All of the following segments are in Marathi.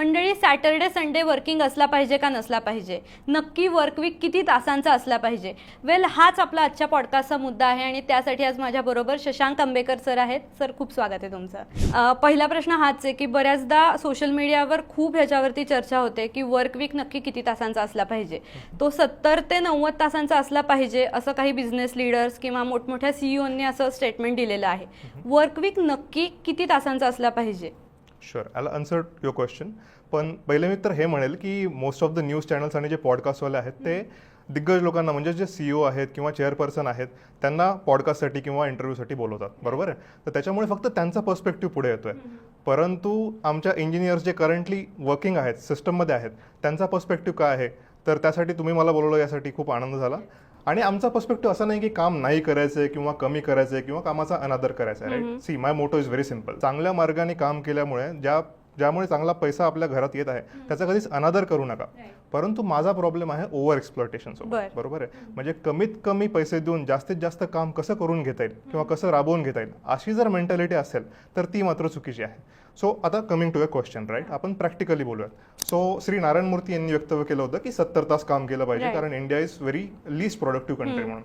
मंडळी, सॅटर्डे संडे वर्किंग असला पाहिजे का नसला पाहिजे? नक्की वर्कवीक किती तासांचा असला पाहिजे? वेल, हाच आपला आजच्या पॉडकास्टचा मुद्दा आहे आणि त्यासाठी आज माझ्याबरोबर शशांक आंबेकर सर आहेत. सर, खूप स्वागत आहे तुमचं. पहिला प्रश्न हाच आहे की बऱ्याचदा सोशल मीडियावर खूप ह्याच्यावरती चर्चा होते की वर्कवीक नक्की किती तासांचा असला पाहिजे. तो 70 ते 90 तासांचा असला पाहिजे असं काही बिझनेस लीडर्स किंवा मोठमोठ्या सीईओनी असं स्टेटमेंट दिलेलं आहे. वर्कवीक नक्की किती तासांचा असला पाहिजे? Sure, I will answer your question. पण पहिले मी तर हे म्हणेल की most of the news channels आणि जे पॉडकास्टवाले आहेत ते दिग्गज लोकांना, म्हणजे जे सीईओ आहेत किंवा चेअरपर्सन आहेत, त्यांना पॉडकास्टसाठी किंवा इंटरव्ह्यूसाठी बोलवतात, बरोबर आहे. तर त्याच्यामुळे फक्त त्यांचा पर्स्पेक्टिव्ह पुढे येतोय. परंतु आमच्या इंजिनियर्स जे करंटली वर्किंग आहेत, सिस्टममध्ये आहेत, त्यांचा पर्स्पेक्टिव्ह काय आहे, तर त्यासाठी तुम्ही मला बोलवलं, यासाठी खूप आनंद झाला. आणि आमचा पर्स्पेक्टिव्ह असा नाही की काम नाही करायचंय किंवा कमी करायचंय किंवा कामाचा अनादर करायचा आहे. Right, see, my motto is very simple. चांगल्या मार्गाने काम केल्यामुळे ज्यामुळे चांगला पैसा आपल्या घरात येत आहे त्याचा कधीच अनादर करू नका. परंतु माझा प्रॉब्लेम आहे ओव्हर एक्सप्लॉयटेशन सोबत, बरोबर आहे. म्हणजे कमीत कमी पैसे देऊन जास्तीत जास्त काम कसं करून घेता येईल किंवा कसं राबवून घेता येईल, अशी जर मेंटॅलिटी असेल तर ती मात्र चुकीची आहे. सो आता coming to a question, right, आपण प्रॅक्टिकली बोलूयात. सो श्री नारायण मूर्ती यांनी वक्तव्य केलं होतं की 70 तास काम केलं पाहिजे, कारण India is very least productive country म्हणून.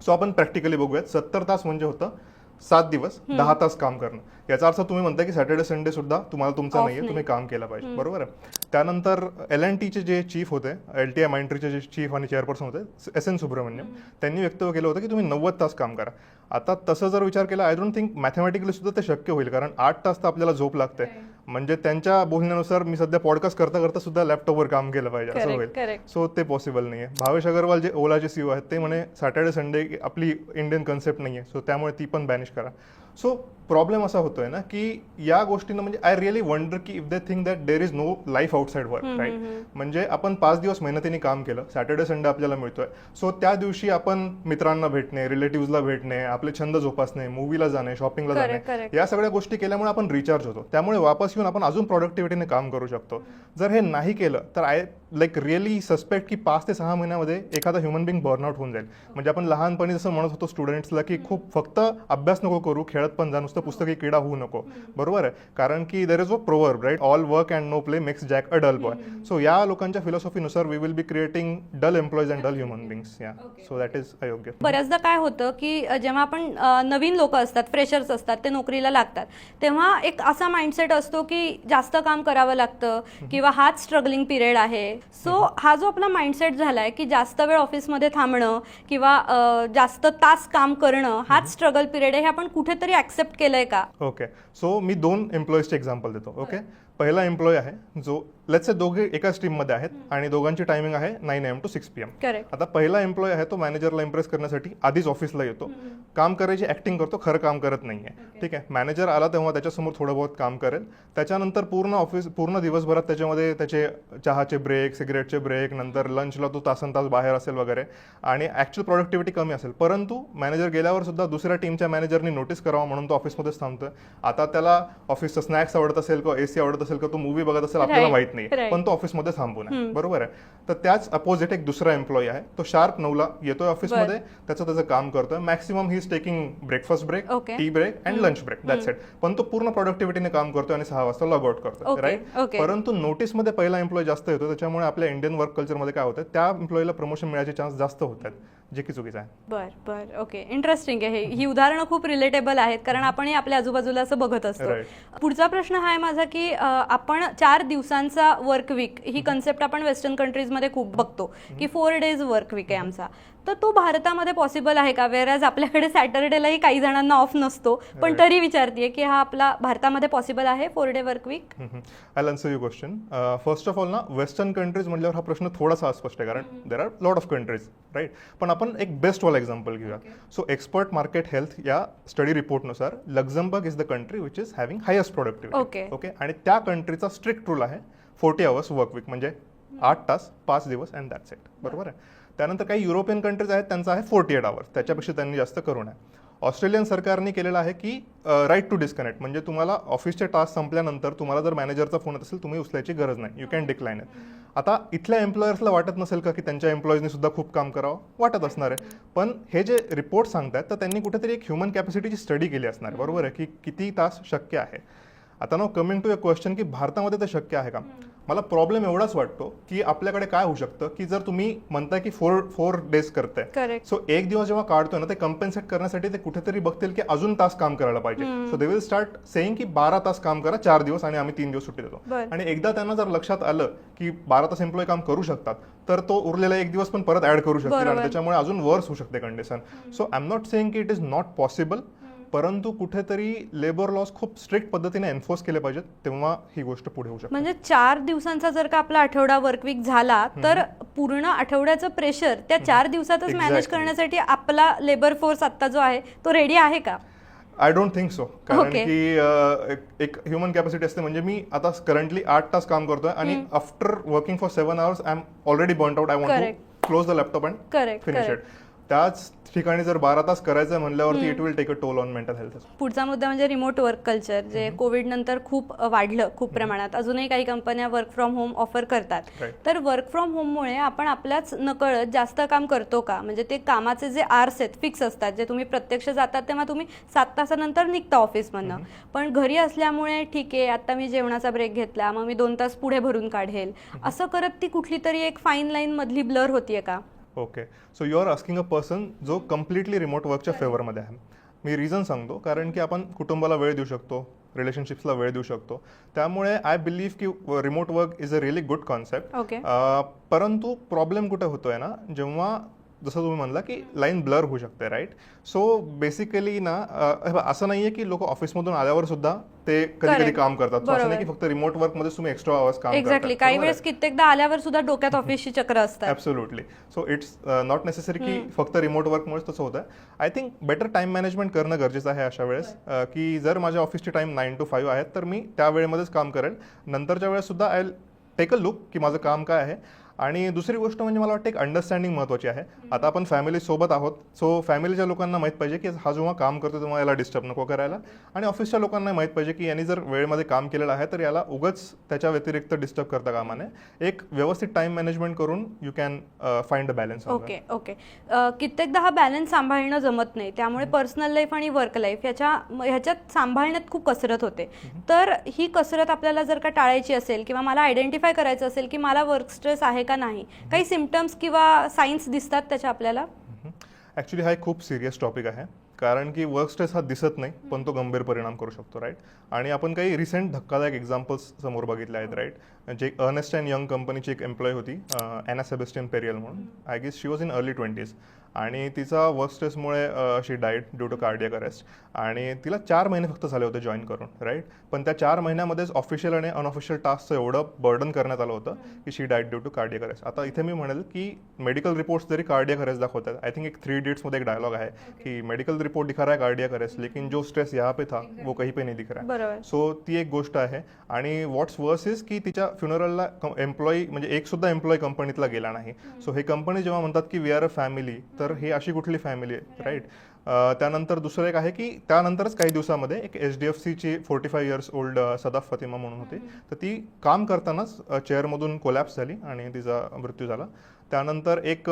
सो आपण प्रॅक्टिकली बघूयात. 70 तास म्हणजे होतं 7 दिवस 10 तास काम करणं. याचा अर्थ तुम्ही म्हणता की सॅटर्डे संडे सुद्धा तुम्हाला तुमचा नाहीये, तुम्ही काम केलं पाहिजे, बरोबर आहे. त्यानंतर L&Tचे जे चीफ होते, LTI माइंडट्रीचे जे चीफ आणि चेअरपर्सन होते, SN सुब्रमण्यम, त्यांनी वक्तव्य केलं होतं की तुम्ही 90 तास काम करा. आता तसं जर विचार केला, आय डोंट थिंक मॅथमॅटिकली सुद्धा ते शक्य होईल, कारण 8 तास तर आपल्याला झोप लागते. म्हणजे त्यांच्या बोलण्यानुसार मी सध्या पॉडकास्ट करता करता सुद्धा लॅपटॉपवर काम केलं पाहिजे असं होईल. सो ते पॉसिबल नाहीये. भावेश अग्रवाल जे ओलाचे सीईओ आहेत ते म्हणे सॅटर्डे संडे आपली इंडियन कन्सेप्ट नाहीये, सो त्यामुळे ती पण बॅनिश करा. सो प्रॉब्लेम असा होतोय ना की या गोष्टींना, म्हणजे आय रिअली वंडर की if they think that there is no life outside work, right. म्हणजे आपण 5 दिवस मेहनतीने काम केलं, सॅटर्डे संडे आपल्याला मिळतोय. सो त्या दिवशी आपण मित्रांना भेटणे, रिलेटिव्हजला भेटणे, आपले छंद जोपासणे, मूवीला जाणे, शॉपिंगला जाणे, या सगळ्या गोष्टी केल्यामुळे आपण रिचार्ज होतो. त्यामुळे वापस येऊन आपण अजून प्रोडक्टिव्हिटीने काम करू शकतो. जर हे नाही केलं तर आय रिअली सस्पेक्ट की 5 ते 6 महिन्यामध्ये एखादा ह्युमन बिंग बर्नआउट होऊन जाईल. म्हणजे आपण लहानपणी जसं म्हणत होतो स्टुडंट्सला की खूप फक्त अभ्यास नको करू, खेळत पण जा, नुसतं पुस्तकी किडा होऊ नको, बरोबर आहे. कारण की there is a proverb, right, all work and no play makes Jack a dull boy. So या लोकांच्या फिलॉसॉफीनुसार we will be creating dull employees and dull human beings. Yeah, so that is अयोग्य. बऱ्याचदा काय होतं की जेव्हा आपण नवीन लोक असतात, फ्रेशर्स असतात, ते नोकरीला लागतात, तेव्हा एक असा माइंडसेट असतो की जास्त काम करावं लागतं किंवा हाच स्ट्रगलिंग पिरियड आहे. सो हा जो आपला माइंडसेट झालाय की जास्त वेळ ऑफिसमध्ये थांबणं किंवा जास्त तास काम करणं हाच स्ट्रगल पिरियड आहे, हे आपण कुठेतरी ऍक्सेप्ट केलंय का? ओके, सो मी 2 एम्प्लॉईजचे एक्झाम्पल देतो. ओके, पहिला एम्प्लॉई आहे जो लेट्स से दोघे एकाच टीममध्ये आहेत आणि दोघांची टायमिंग आहे 9 AM to 6 PM. आता पहिला एम्प्लॉई आहे तो मॅनेजरला इम्प्रेस करण्यासाठी आधीच ऑफिसला येतो, काम करायची ऍक्टिंग करतो, खरं काम करत नाहीये. ठीक आहे, मॅनेजर आला तेव्हा त्याच्यासमोर थोडं बहुत काम करेल. त्याच्यानंतर पूर्ण दिवसभरात त्याच्यामध्ये त्याचे चहाचे ब्रेक, सिगरेटचे ब्रेक, नंतर लंचला तो तासनतास बाहेर असेल वगैरे, आणि ऍक्च्युअल प्रोडक्टिव्हिटी कमी असेल. परंतु मॅनेजर गेल्यावर सुद्धा दुसऱ्या टीमच्या मॅनेजरनी नोटीस करावं म्हणून तो ऑफिसमध्येच थांबतोय. आता त्याला ऑफिसचं स्नॅक्स आवडत असेल किंवा AC आवडत असेल किंवा तो मूवी बघत असेल, आपल्याला माहित नाही, पण तो ऑफिसमध्ये थांबून आहे, बरोबर आहे. तर त्याच अपोजिट एक दुसरा एम्प्लॉई आहे, तो शार्प 9ला येतोय ऑफिसमध्ये, त्याचं काम करतोय. Maximum he is taking breakfast break, tea break and lunch break, that's it. पण तो पूर्ण प्रोडक्टिव्हिटीने काम करतोय आणि 6 वाजता लॉग आउट करतोय, राईट. परंतु नोटीसमध्ये पहिला एम्प्लॉई जास्त येतो, त्याच्यामुळे आपल्या इंडियन वर्क कल्चरमध्ये काय होतं, त्या एम्प्लॉईला प्रमोशन मिळायचे चान्स जास्त होत आहेत, जे की चुकीचं आहे. बर, ओके, इंटरेस्टिंग आहे. ही उदाहरणं खूप रिलेटेबल आहेत, कारण आपणही आपल्या आजूबाजूला असं बघत असतो. पुढचा प्रश्न हा आहे माझा की आपण 4 दिवसांचा वर्क वीक ही कन्सेप्ट आपण वेस्टर्न कंट्रीजमध्ये खूप बघतो की 4 days वर्क वीक आहे आमचा. तर तो भारतामध्ये पॉसिबल आहे का? वेअरएज आपल्याकडे सॅटर्डेलाही काही जणांना ऑफ नसतो, पण तरी विचारतीये की हा आपला भारतामध्ये पॉसिबल आहे 4 day work week? I will answer your question. First of all ना, वेस्टर्न कंट्रीज म्हटल्यावर हा प्रश्न थोडासा अस्पष्ट आहे, कारण there are lot of countries, right. पण आपण एक बेस्टवाला एक्झाम्पल घेऊया. सो एक्सपर्ट मार्केट हेल्थ या स्टडी रिपोर्टनुसार Luxembourg is the country which is having highest productivity. Okay, आणि त्या कंट्रीचा स्ट्रिक्ट रूल आहे 40 hours वर्क वीक, म्हणजे 8 तास 5 दिवस अँड दॅट्स इट, बरोबर आहे. त्यानंतर काही युरोपियन कंट्रीज आहेत, त्यांचा आहे 48 hours, त्याच्यापेक्षा त्यांनी जास्त करू नये. ऑस्ट्रेलियन सरकारने केलेलं आहे की राईट टू डिस्कनेक्ट, म्हणजे तुम्हाला ऑफिसचे टास्क संपल्यानंतर तुम्हाला जर मॅनेजरचा फोन येत असेल, तुम्ही उचलायची गरज नाही, यू कॅन डिक्लाइन इट. आता इथल्या एम्प्लॉयर्सला वाटत नसेल का की त्यांच्या एम्प्लॉईजनी सुद्धा खूप काम करावं, वाटत असणार आहे. पण हे जे रिपोर्ट सांगतात तर त्यांनी कुठेतरी एक ह्युमन कॅपॅसिटीची स्टडी केली असणार, बरोबर आहे, की किती तास शक्य आहे. आता नाव कमिंग टू अ क्वेश्चन की भारतामध्ये ते शक्य आहे का? मला प्रॉब्लेम एवढाच वाटतो की आपल्याकडे काय होऊ शकतं की जर तुम्ही म्हणताय की फोर डेज करताय, करेक्ट. सो एक दिवस जेव्हा काढतोय ना ते कम्पेन्सेट करण्यासाठी ते कुठेतरी बघतील की अजून तास काम करायला पाहिजे. So they will start saying की 12 तास काम करा 4 दिवस आणि आम्ही 3 दिवस सुट्टी देतो. बरं. आणि एकदा त्यांना जर लक्षात आलं की 12 तास एम्प्लॉय काम करू शकतात तर तो उरलेला एक दिवस पण परत ऍड करू शकतील आणि बरोबर. त्याच्यामुळे अजून वर्स होऊ शकते condition. So I am not saying की इट इज नॉट पॉसिबल, परंतु कुठेतरी लेबर लॉज खूप स्ट्रिक्ट पद्धतीने एन्फोर्स केले पाहिजेत, तेव्हा ही गोष्ट पुढे होऊ शकते. म्हणजे 4 दिवसांचा जर का आपला आठवडा वर्कवीक झाला तर पूर्ण आठवड्याचं प्रेशर त्या 4 दिवसातच मॅनेज Exactly. करण्यासाठी आपला लेबर फोर्स आता जो आहे तो रेडी आहे का? I don't think so. कारण Okay. की एक ह्युमन कॅपॅसिटी असते. म्हणजे मी आता करंटली 8 तास काम करतोय आणि after working for 7 hours I am already burn out. I want Correct. To close the laptop and correct, finish it. Correct. त्याच ठिकाणी जर 12 तास करायचं म्हणल्यावरती it will take a toll on mental health. पुढचा मुद्दा म्हणजे रिमोट वर्क कल्चर, जे कोविड नंतर खूप वाढलं खूप प्रमाणात. अजूनही काही कंपन्या वर्क फ्रॉम होम ऑफर करतात. Right. तर वर्क फ्रॉम होममुळे आपण आपल्याच नकळत जास्त काम करतो का? म्हणजे ते कामाचे जे आर्स आहेत फिक्स असतात, जे तुम्ही प्रत्यक्ष जातात तेव्हा तुम्ही 7 तासानंतर निघता ऑफिसमधनं. पण घरी असल्यामुळे ठीक आहे, आता मी जेवणाचा ब्रेक घेतला, मग मी 2 तास पुढे भरून काढेल, असं करत ती कुठली तरी एक फाईन लाईन मधली ब्लर होतीये का? Okay, so you are asking a person जो कम्प्लिटली रिमोट वर्कच्या फेवरमध्ये आहे. मी रिझन सांगतो, कारण की आपण कुटुंबाला वेळ देऊ शकतो, रिलेशनशिप्सला वेळ देऊ शकतो. त्यामुळे आय बिलीव्ह की remote work is a really good concept. Okay. परंतु प्रॉब्लेम कुठे होतोय ना, जेव्हा जसं तुम्ही म्हणला की लाईन ब्लर होऊ शकते, राईट? सो बेसिकली ना असं नाहीये की लोक ऑफिसमधून आल्यावर सुद्धा ते कधी कधी Correct. काम करतात. So असं बरोबर. नाही की फक्त रिमोट वर्कमध्ये तुम्ही एक्स्ट्रा आवर्स काम एक्झॅक्टली. करतात. काही बरोबर वेळेस आहे? कित्येकदा आल्यावर सुद्धा डोक्यात ऑफिसची चक्र असतात. Absolutely. So it's not necessary की फक्त रिमोट वर्कमुळेच तसं होतं. I think better time management करणं गरजेचं आहे अशा वेळेस. की जर माझ्या ऑफिसची टाइम 9 to 5 आहेत तर मी त्या वेळेमध्येच काम करेल. नंतरच्या वेळेस सुद्धा आय टेक अ लुक की माझं काम काय आहे. आणि दुसरी गोष्ट म्हणजे मला वाटतं एक अंडरस्टँडिंग महत्त्वाची आहे. आता आपण फॅमिली सोबत आहोत, सो फॅमिलीच्या लोकांना माहीत पाहिजे की हा जेव्हा काम करतो तेव्हा याला डिस्टर्ब नको करायला. आणि ऑफिसच्या लोकांना माहीत पाहिजे की यांनी जर वेळेमध्ये काम केलेलं आहे तर याला उगाच त्याच्या व्यतिरिक्त डिस्टर्ब करता कामा नये. एक व्यवस्थित टाइम मॅनेजमेंट करून you can find a balance. Okay, okay. कित्येकदा हा बॅलन्स सांभाळणं जमत नाही, त्यामुळे पर्सनल लाईफ आणि वर्क लाईफ ह्याच्यात सांभाळण्यात खूप कसरत होते. तर ही कसरत आपल्याला जर का टाळायची असेल किंवा मला आयडेंटिफाय करायचं असेल की मला वर्क स्ट्रेस आहे का नाही, काही सिम्पटम्स किंवा साईन्स दिसतात त्याच्या आपल्याला? ॲक्च्युली हा एक खूप सिरियस टॉपिक आहे, कारण की वर्क स्ट्रेस हा दिसत नाही पण तो गंभीर परिणाम करू शकतो, राईट? आणि आपण काही रिसेंट धक्कादायक एक्झाम्पल्स समोर बघितले आहेत, राईट? जे अर्नेस्ट अँड यंग कंपनीची एक एम्प्लॉय होती, ॲना सेबेस्टियन पेरियल म्हणून. I guess she was in early 20s आणि तिचा वर्क स्ट्रेसमुळे she died due to cardiac arrest. आणि तिला 4 महिने फक्त झाले होते जॉईन करून, राईट? पण त्या 4 महिन्यामध्येच ऑफिशियल आणि अनऑफिशियल टास्कचं एवढं बर्डन करण्यात आलं होतं की she died due to cardiac arrest. आता इथे मी म्हणेल की मेडिकल रिपोर्ट्स जरी कार्डियक अरेस्ट दाखवतात, आय थिंक एक 3 Idiotsमध्ये एक डायलॉग आहे की मेडिकल रिपोर्ट दिखा रहा है कार्डियक अरेस्ट, लेकिन जो स्ट्रेस यहाँ पे था वो कहीं पे नहीं दिख रहा है. बरोबर. सो ती एक गोष्ट आहे. आणि व्हॉट्स वर्स इज की तिच्या फ्युनरलला एम्प्लॉई म्हणजे एक सुद्धा एम्प्लॉई कंपनीतला गेला नाही. सो हे कंपनी जेव्हा म्हणतात की वी आर अ फॅमिली, तर हे अशी कुठली फॅमिली आहे, राईट? त्यानंतर दुसरं एक आहे की त्यानंतरच काही दिवसामध्ये एक HDFCची 45 years ओल्ड सदाफ फतिमा म्हणून होती, तर ती काम करतानाच चेअरमधून कोलॅप्स झाली आणि तिचा मृत्यू झाला. त्यानंतर एक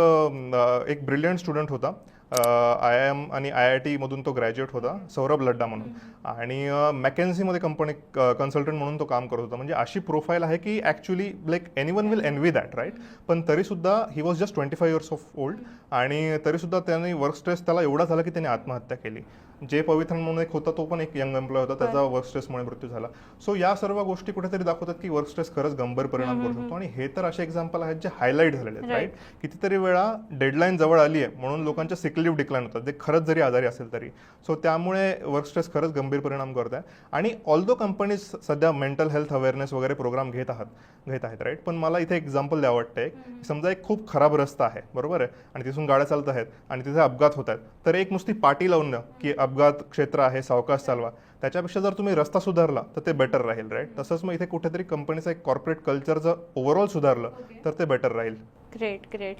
ब्रिलियंट स्टुडंट होता, IIM आणि IIT मधून तो ग्रॅज्युएट होता, सौरभ लड्डा म्हणून. आणि मॅकेन्सीमध्ये कंपनी कन्सल्टंट म्हणून तो काम करत होता. म्हणजे अशी प्रोफाईल आहे की actually like anyone will envy that, right? पण तरीसुद्धा he was just 25 years of old आणि तरीसुद्धा त्याने वर्क स्ट्रेस त्याला एवढा झाला की त्याने आत्महत्या केली. जे पवित्रन म्हणून एक होता, तो पण एक यंग एम्प्लॉय होता, त्याचा वर्क स्ट्रेसमुळे मृत्यू झाला. सो या सर्व गोष्टी कुठेतरी दाखवतात की वर्क स्ट्रेस खरंच गंभीर परिणाम करू शकतो. आणि हे तर असे एक्झाम्पल आहेत जे हायलाईट झालेले आहेत, राईट? कितीतरी वेळा डेडलाईन जवळ आली आहे म्हणून लोकांच्या सिक लिव्ह डिक्लाइन होतात, जे खरंच जरी आजारी असेल तरी. सो त्यामुळे वर्क स्ट्रेस खरंच गंभीर परिणाम करत आहे. आणि ऑल्दो कंपनीज सध्या मेंटल हेल्थ अवेअरनेस वगैरे प्रोग्राम घेत आहेत, राईट? पण मला इथे एक्झाम्पल द्यावं वाटतंय. समजा एक खूप खराब रस्ता आहे, बरोबर आहे, आणि तिथून गाड्या चालत आहेत आणि तिथे अपघात होत आहेत, तर एक नुसती पाटी लावून की अपघात क्षेत्र आहे, सावकाश चालवा, त्याच्यापेक्षा जर तुम्ही रस्ता सुधारला तर ते बेटर राहील, राईट? तसंच मग इथे कुठेतरी कंपनीचं एक कॉर्पोरेट कल्चर जर ओव्हरऑल सुधारलं तर ते बेटर राहील. Great, great.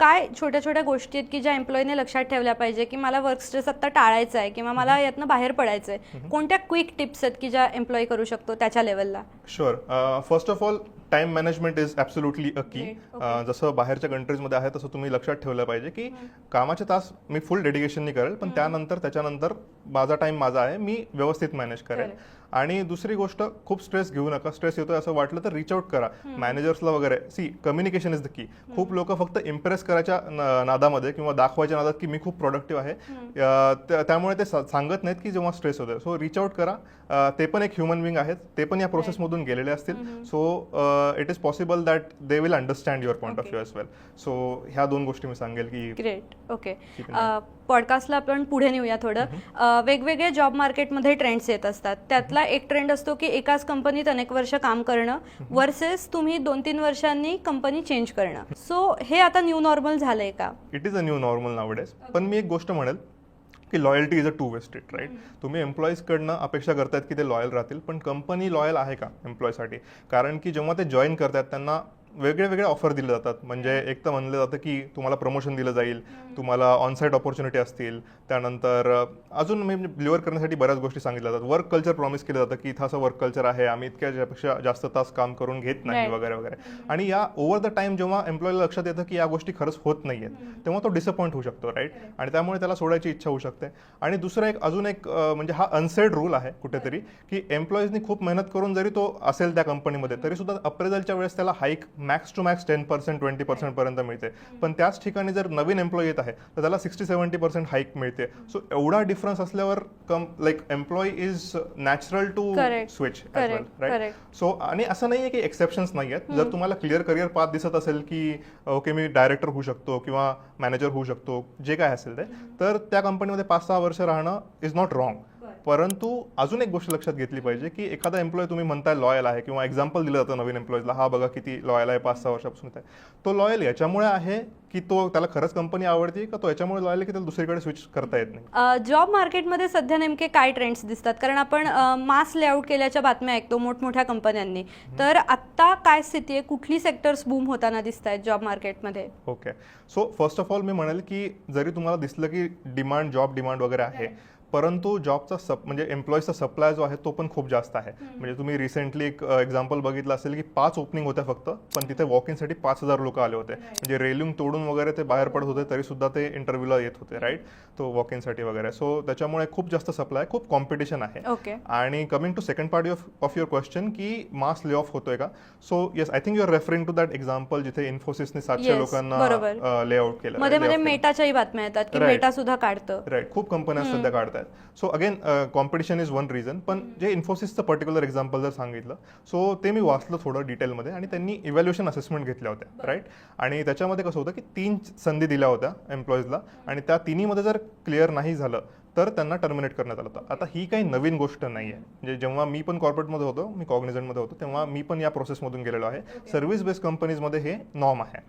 काय छोट्या छोट्या गोष्टी आहेत की ज्या एम्प्लॉईने लक्षात ठेवल्या पाहिजे की मला वर्क स्ट्रेस आता टाळायचा आहे किंवा मला यातनं बाहेर पडायचं आहे? कोणत्या क्विक टिप्स आहेत की ज्या एम्प्लॉई करू शकतो त्याच्या लेवलला? Sure. First of all time management is absolutely a key. Great. जसं बाहेरच्या कंट्रीजमध्ये आहे तसं तुम्ही लक्षात ठेवलं पाहिजे की कामाचे तास मी फुल डेडिकेशननी करेल, पण त्याच्यानंतर माझा टाइम माझा आहे, मी व्यवस्थित मॅनेज करेल. आणि दुसरी गोष्ट, खूप स्ट्रेस घेऊ नका. स्ट्रेस येतोय असं वाटलं तर रीच आउट करा मॅनेजर्सला वगैरे. C, communication is the key. खूप लोक फक्त इम्प्रेस करायच्या नादामध्ये किंवा दाखवायच्या नादात की मी खूप प्रोडक्टिव्ह आहे, त्यामुळे ते सांगत नाहीत की जेव्हा स्ट्रेस होतोय. सो रीच आउट करा. ते पण एक ह्युमन बिंग आहेत, ते पण या प्रोसेसमधून गेलेले असतील. So it is possible that they will understand your point of view as well. So ह्या 2 गोष्टी मी सांगेल की ग्रेट. ओके, पॉडकास्टला आपण पुढे नेऊया थोडं. वेगवेगळे जॉब मार्केटमध्ये ट्रेंड्स येत असतात. त्यातला एक ट्रेंड असतो की एकाच कंपनीत अनेक वर्ष काम करणं वर्सेस तुम्ही 2-3 वर्षांनी कंपनी चेंज करणं. सो हे आता न्यू नॉर्मल झालंय का? It is a new normal nowadays. पण मी एक गोष्ट म्हणेल की loyalty is a 2 way street, right. तुम्ही एम्प्लॉईजकडनं अपेक्षा करतायत की ते लॉयल राहतील, पण कंपनी लॉयल आहे का एम्प्लॉयसाठी? कारण की जेव्हा ते जॉईन करतात त्यांना वेगळे ऑफर दिले जातात. म्हणजे एक तर म्हणलं जातं की तुम्हाला प्रमोशन दिलं जाईल, तुम्हाला ऑनसाईट ऑपॉर्च्युनिटी असतील, त्यानंतर अजून म्हणजे डिलिव्हर करण्यासाठी बऱ्याच गोष्टी सांगितल्या जातात. वर्क कल्चर प्रॉमिस केलं जातं की इथं असं वर्क कल्चर आहे, आम्ही इतक्यापेक्षा जास्त तास काम करून घेत नाही वगैरे वगैरे. आणि या ओव्हर द टाइम जेव्हा एम्प्लॉईला लक्षात येतं की या गोष्टी खरंच होत नाही आहेत, तेव्हा तो डिसअपॉइंट होऊ शकतो, राईट. आणि त्यामुळे त्याला सोडायची इच्छा होऊ शकते. आणि दुसरा अजून एक म्हणजे हा अनसेड रूल आहे कुठेतरी की एम्प्लॉईजनी खूप मेहनत करून जरी तो असेल त्या कंपनीमध्ये, तरी सुद्धा अप्रेझलच्या वेळेस त्याला हाईक मॅक्स टू मॅक्स 10%, 20% पर्यंत मिळते. पण त्याच ठिकाणी जर नवीन एम्प्लॉई येत आहे तर त्याला 60-70% हाईक मिळते. सो एवढा डिफरन्स असल्यावर like employee is natural to switch as well, right. So आणि असं नाही आहे की एक्सेप्शन्स नाही आहेत. जर तुम्हाला क्लिअर करिअर पाथ दिसत असेल की ओके मी डायरेक्टर होऊ शकतो किंवा मॅनेजर होऊ शकतो, जे काय असेल ते, तर त्या कंपनीमध्ये 5-6 वर्ष राहणं इज नॉट रॉंग. परंतु अजून एक गोष्ट लक्षात घेतली पाहिजे की एखादा एम्प्लॉय तुम्ही म्हणताय लॉयल आहे, किंवा एक्झाम्पल दिलं जातं नवीन एम्प्लॉईजला, हा बघा किती लॉयल आहे, 5-6 वर्षापासून आहे. तो लॉयल याच्यामुळे आहे की त्याला खरंच कंपनी आवडते, का तो याच्यामुळे लॉयल आहे की त्याला दुसरीकडे स्विच करता येत नाही? जॉब मार्केटमध्ये सध्या नेमके काय ट्रेंड्स दिसतात? कारण आपण मास लेआउट केल्याच्या बातम्या ऐकतो मोठमोठ्या कंपन्यांनी. तर आत्ता काय स्थिती आहे? कुठली सेक्टर्स बूम होताना दिसत आहेत जॉब मार्केटमध्ये? Okay, so first of all मी म्हणेल की जरी तुम्हाला दिसलं की जॉब डिमांड वगैरे आहे, परंतु जॉबचा म्हणजे एम्प्लॉईजचा सप्लाय जो आहे तो पण खूप जास्त आहे. म्हणजे तुम्ही रिसेंटली एक एक्झाम्पल बघितलं असेल की 5 ओपनिंग होत्या फक्त, पण तिथे वॉक इनसाठी 5,000 लोक आले होते. म्हणजे रेलिंग तोडून वगैरे ते बाहेर पडत होते, तरी सुद्धा ते इंटरव्ह्यूला येत होते, राईट. तो वॉक इनसाठी वगैरे. सो त्याच्यामुळे खूप जास्त सप्लाय, खूप कॉम्पिटिशन आहे. आणि coming to second part of your question की मास ले ऑफ होतोय का? So yes, I think you are referring to that example जिथे इन्फोसिसने 700 लोकांना ले आउट केलं. मध्ये मेटाच्याही बातम्या येतात की मेटा सुद्धा काढतं, राईट. खूप कंपन्या सध्या काढतात. So again competition is one reason. पण जे इन्फोसिसचं पर्टिक्युलर एक्झाम्पल जर सांगितलं, सो ते मी वाचलं थोडं डिटेलमध्ये, आणि त्यांनी इव्हॅल्युएशन असेसमेंट घेतल्या होत्या, राईट. आणि त्याच्यामध्ये कसं होतं की 3 संधी दिल्या होत्या एम्प्लॉईजला, आणि त्या तिन्हीमध्ये जर क्लिअर नाही झालं तर त्यांना टर्मिनेट करण्यात आलं होतं. आता ही काही नवीन गोष्ट नाही आहे. म्हणजे जेव्हा मी पण कॉर्पोरेटमध्ये होतो, मी कॉग्निझंटमध्ये होतो, तेव्हा मी पण या प्रोसेसमधून गेलेलो आहे. सर्व्हिस बेस्ड कंपनीजमध्ये हे नॉर्म आहे.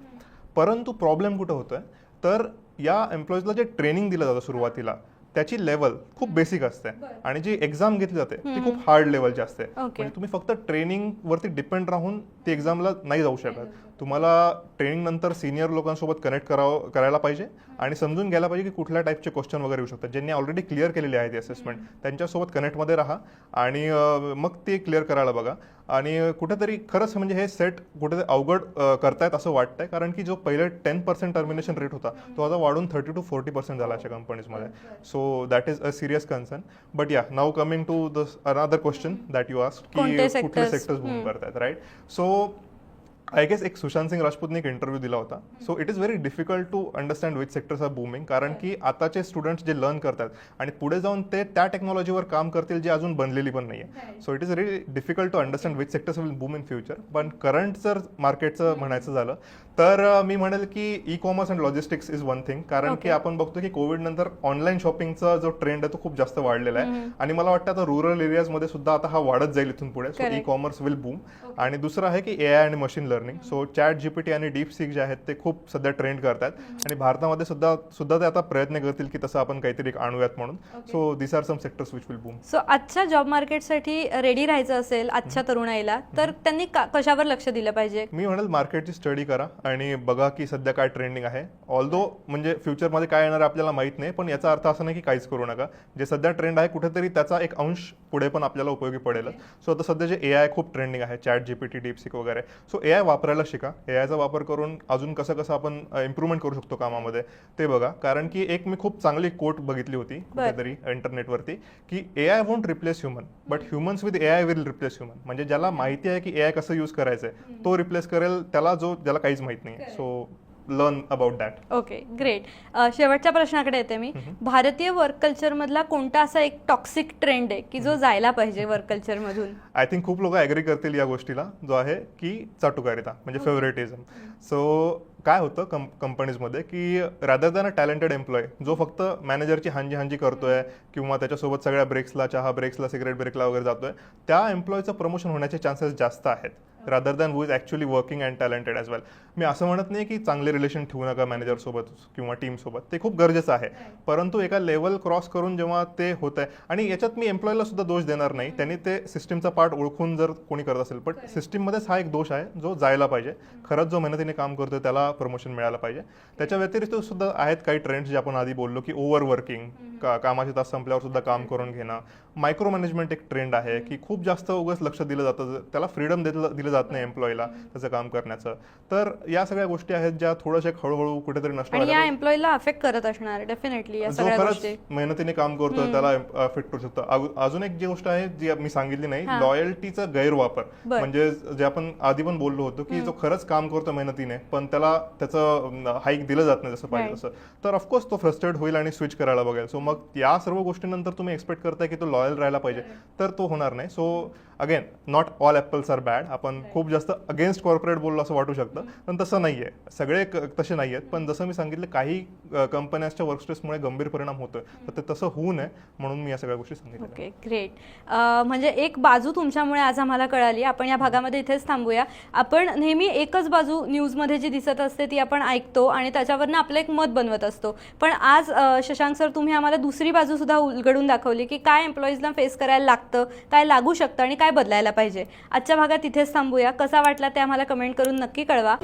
परंतु प्रॉब्लेम कुठं होतोय, तर या एम्प्लॉईजला जे ट्रेनिंग दिलं जातं सुरुवातीला, त्याची लेवल खूप बेसिक असते, आणि जी एक्झाम घेतली जाते ती खूप हार्ड लेवलची असते. म्हणजे तुम्ही फक्त ट्रेनिंग वरती डिपेंड राहून ती एक्झामला नाही जाऊ शकत. तुम्हाला ट्रेनिंग नंतर सिनियर लोकांसोबत कनेक्ट करायला पाहिजे, आणि समजून घ्यायला पाहिजे की कुठल्या टाईपचे क्वेश्चन वगैरे येऊ शकतात. ज्यांनी ऑलरेडी क्लिअर केलेले आहेत असेसमेंट, त्यांच्यासोबत कनेक्टमध्ये राहा, आणि मग ते क्लिअर करायला बघा. आणि कुठेतरी खरंच म्हणजे हे सेट कुठेतरी अवघड करतायत असं वाटतंय, कारण की जो पहिले 10% टर्मिनेशन रेट होता तो आता वाढून 30 to 40% झाला अशा कंपनीजमध्ये. So that is a serious concern. But yeah, now coming to the another question that you asked की कुठले सेक्टर्स बूम करतायत, राईट. सो आय गेस एक सुशांत सिंग राजपूतने एक इंटरव्ह्यू दिला होता. So it is very difficult to understand which sectors are booming, कारण की आताचे स्टुडंट्स जे लर्न करतात आणि पुढे जाऊन ते त्या टेक्नॉलॉजीवर काम करतील जी अजून बनलेली पण नाही आहे. So it is very difficult to understand which sectors will boom in future. पण करंट जर मार्केटचं म्हणायचं झालं तर मी म्हणेल की e commerce and logistics is one thing. कारण की आपण बघतो की कोविड नंतर ऑनलाईन शॉपिंगचा जो ट्रेंड आहे तो खूप जास्त वाढलेला आहे, आणि मला वाटतं आता रुरल एरियाजमध्ये सुद्धा आता हा वाढत जाईल इथून पुढे. So e commerce will boom. आणि दुसरं आहे की AI आणि machine learning. Learning. So chat GPT आणि DeepSeek जे आहेत ते खूप सध्या ट्रेंड करतात आणि भारतामध्ये सुद्धा ते आता प्रयत्न करतील की तसं आपण काहीतरी आणूयात म्हणून. So this are some sectors which will boom. So आजच्या जॉब मार्केटसाठी रेडी राहायचं असेल आजच्या तरुणाईला तर त्यांनी कशावर लक्ष दिलं पाहिजे? मी म्हणेल मार्केटची स्टडी करा आणि बघा की सध्या काय ट्रेंडिंग आहे. ऑल्दो म्हणजे फ्युचरमध्ये काय येणार आपल्याला माहित नाही, पण याचा अर्थ असा नाही की काहीच करू नका. जे सध्या ट्रेंड आहे कुठेतरी त्याचा एक अंश पुढे पण आपल्याला उपयोगी पडेल. सो आता सध्या जे AI खूप ट्रेंडिंग आहे, चॅट GPT, DeepSeek वगैरे. सो AI वापरायला शिका. AIचा वापर करून अजून कसं आपण इम्प्रूव्हमेंट करू शकतो कामामध्ये ते बघा. कारण की एक मी खूप चांगली कोट बघितली होती कुठेतरी इंटरनेटवरती की AI won't replace human but humans with AI will replace human. म्हणजे ज्याला माहिती आहे की AI कसं यूज करायचंय तो रिप्लेस करेल ज्याला काहीच माहित नाही. So learn about that. Okay, great. शेवटच्या प्रश्नाकडे येते मी. भारतीय वर्क कल्चर मधला कोणता असा एक टॉक्सिक ट्रेंड आहे की जो जायला पाहिजे वर्क कल्चर मधून? आय थिंक खूप लोक ॲग्री करतील या गोष्टीला, जो आहे की चाटुकारिता म्हणजे फेवरेटिझम. सो काय होतं कंपनीजमध्ये की rather than a talented employee जो फक्त मॅनेजरची हांजी करतोय किंवा त्याच्यासोबत सगळ्या ब्रेक्सला, चहा ब्रेक्सला, सिगरेट ब्रेकला वगैरे जातोय, त्या एम्प्लॉयचं प्रमोशन होण्याचे चान्सेस जास्त आहेत rather than who is actually working and talented as well. मी असं म्हणत नाही की चांगले रिलेशन ठेवू नका मॅनेजरसोबत किंवा टीमसोबत, ते खूप गरजेचं आहे. परंतु एका लेवल क्रॉस करून जेव्हा ते होत आहे, आणि याच्यात मी एम्प्लॉयला सुद्धा दोष देणार नाही, त्यांनी ते सिस्टीमचा पार्ट ओळखून जर कोणी करत असेल, पण सिस्टीममध्येच हा एक दोष आहे जो जायला पाहिजे. खरंच जो मेहनतीने काम करतोय त्याला प्रमोशन मिळायला पाहिजे. त्याच्या व्यतिरिक्त सुद्धा आहेत काही ट्रेंड्स जे आपण आधी बोललो की ओव्हर वर्किंग, कामाचे तास संपल्यावर सुद्धा काम करून घेणं. मायक्रो मॅनेजमेंट एक ट्रेंड आहे की खूप जास्त उगाच लक्ष दिलं जातं, त्याला फ्रीडम दिलं जात नाही एम्प्लॉयला त्याचं काम करण्याचं. तर या सगळ्या गोष्टी आहेत ज्या थोड्याशा हळूहळू कुठेतरी नष्ट आणि या एम्प्लॉयला अफेक्ट करत असणार डेफिनेटली या सगळ्या गोष्टी. मेहनतीने काम करतोय त्याला अफेक्ट करू शकतो. अजून एक जी गोष्ट आहे जी मी सांगितली नाही, लॉयल्टीचा गैरवापर. म्हणजे जे आपण आधी पण बोललो होतो की जो खरंच काम करतो मेहनतीने पण त्याला त्याचं हाईक दिलं जात नाही जसं पाहिजे तसं, तर ऑफकोर्स तो फ्रस्ट्रेट होईल आणि स्विच करायला बघेल. सो मग या सर्व गोष्टींनंतर तुम्ही एक्सपेक्ट करताय की तो लॉयल राहायला पाहिजे, तर तो होणार नाही. So again, not all apples are bad. आपण खूप जास्त अगेन्स्ट कॉर्पोरेट बोललो असं वाटू शकतं, पण तसं नाही आहे. सगळे तसे नाही आहेत, पण जसं मी सांगितलं काही कंपन्यांच्या वर्कस्ट्रेसमुळे गंभीर परिणाम होतोय, तर ते तसं होऊ नये म्हणून मी या सगळ्या गोष्टी सांगितल्या. Okay, great. म्हणजे एक बाजू तुमच्यामुळे आज आम्हाला कळाली. आपण या भागामध्ये इथेच थांबूया. आपण नेहमी एकच बाजू न्यूजमध्ये जी दिसत असते ती आपण ऐकतो आणि त्याच्यावरनं आपलं एक मत बनवत असतो, पण आज शशांक सर तुम्ही आम्हाला दुसरी बाजू सुद्धा उलगडून दाखवली की काय एम्प्लॉईजला फेस करायला लागतं, काय लागू शकतं आणि काय बदलायला पाहिजे. आजच्या भागात इथेच थांबूया. कसा वाटला ते आम्हाला कमेंट करून नक्की कळवा.